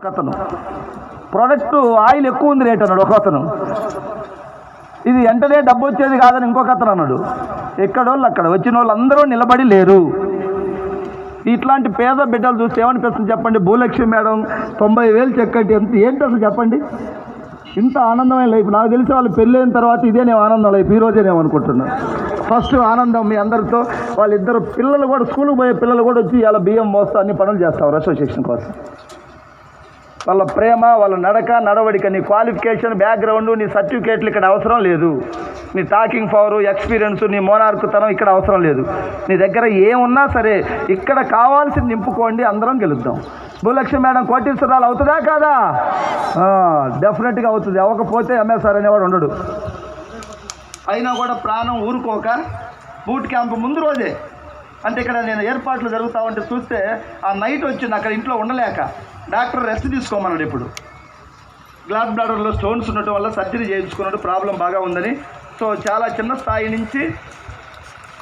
ఒకతను product oil ఎక్కువ ఉంది రేట్ అన్నాడు ఒకతను. ఇది వెంటనే డబ్బు వచ్చేది కాదని ఇంకొక అతను అన్నాడు. ఎక్కడోళ్ళు అక్కడ వచ్చిన వాళ్ళు అందరూ నిలబడి లేరు. ఇట్లాంటి పేద బిడ్డలు చూస్తే ఏమనిపిస్తుంది చెప్పండి? భూలక్ష్మి మేడం 90,000 చెక్ కట్టి ఏంటి అసలు చెప్పండి? ఇంత ఆనందమైన లైఫ్. నాకు తెలిసి వాళ్ళు పెళ్ళైన తర్వాత ఇదే నేను ఆనందం లైఫ్ ఈరోజే నేను అనుకుంటున్నాను. ఫస్ట్ ఆనందం మీ అందరితో. వాళ్ళిద్దరు పిల్లలు కూడా స్కూల్కి పోయే పిల్లలు కూడా వచ్చి ఇలా బియ్యం మోస్తా అన్ని పనులు చేస్తారు అసోసియేషన్ కోసం. వాళ్ళ ప్రేమ, వాళ్ళ నడక, నడవడిక, నీ క్వాలిఫికేషన్, బ్యాక్గ్రౌండ్, నీ సర్టిఫికేట్లు ఇక్కడ అవసరం లేదు. నీ టాకింగ్ పవరు, ఎక్స్పీరియన్స్, నీ మోనార్కుతనం ఇక్కడ అవసరం లేదు. నీ దగ్గర ఏమున్నా సరే ఇక్కడ కావాల్సింది నింపుకోండి, అందరం గెలుద్దాం. భూలక్ష్మి మేడం కోటీశ్వరాలు అవుతుందా కాదా? డెఫినెట్గా అవుతుంది. అవ్వకపోతే ఎంఎస్ఆర్ అనేవాడు ఉండడు. అయినా కూడా ప్రాణం ఊరుకోక బూట్ క్యాంప్ ముందు రోజే, అంటే ఇక్కడ నేను ఏర్పాట్లు జరుగుతూ ఉంటే చూస్తే ఆ నైట్ వచ్చింది అక్కడ ఇంట్లో ఉండలేక డాక్టర్ రెస్ట్ తీసుకోమన్నాడు. ఇప్పుడు గ్లాస్ బ్లాడర్లో స్టోన్స్ ఉండటం వల్ల సర్జరీ చేయించుకున్నాడు, ప్రాబ్లం బాగా ఉందని. సో చాలా చిన్న స్థాయి నుంచి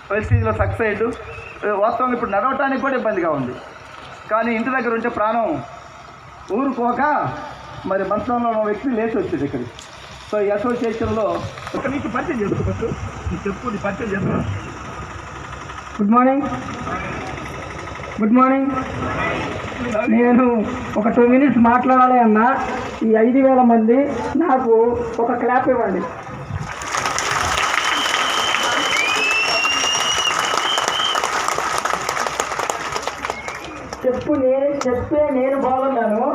ప్రెస్టీజ్లో సక్సెస్ అయ్యాడు. వాస్తవంగా ఇప్పుడు నడవటానికి కూడా ఇబ్బందిగా ఉంది, కానీ ఇంటి దగ్గర ఉంటే ప్రాణం ఊరుకోక మరి మంచంలో ఉన్న వ్యక్తి లేచి వచ్చింది ఇక్కడికి. సో ఈ అసోసియేషన్లో ఒక నీకు పరిచయం చేసుకోవచ్చు, చెప్పు నీ పరిచయం చేస్తా. Good morning. నేను ఒక 2 minutes మాట్లాడాలి అన్నా. ఈ 5,000 మంది నాకు ఒక క్లాప్ ఇవ్వండి. నేను బాగున్నాను,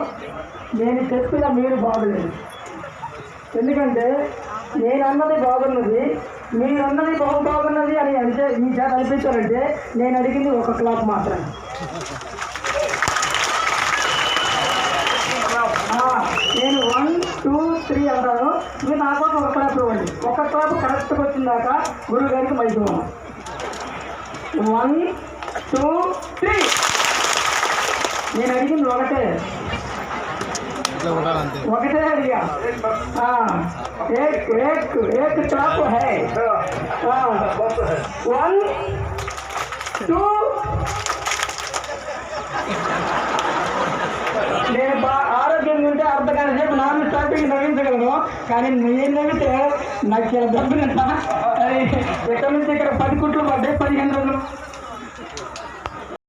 నేను చెప్పిన మీరు బాగలేదు. ఎందుకంటే నేను అన్నది బాగున్నది, మీరు అన్నది బాగున్నది అని అంటే మీ చేత అనిపించాలంటే నేను అడిగింది ఒక క్లాప్ మాత్రమే. నేను 1, 2, 3 అంటాను, మీరు నాకు ఒక క్లాప్ ఇవ్వండి. ఒక క్లాప్ కరెక్ట్గా వచ్చిందాక గురువు గారికి మైకి ఇవ్వండి. 1, 2, 3. నేను అడిగింది ఒకటే అడిగా. एक क्लाप है. 1, 2. నేను ఆరోగ్యంగా ఉంటే అర్ధగంట సేపు నాన్న స్టార్టింగ్ నవ్వించగలను, కానీ నేను నవ్వితే నాకు చాలా డబ్బులు. అది ఎక్కడి నుంచి ఇక్కడ 10 కుట్లు పడ్డాయి, 15 రోజులు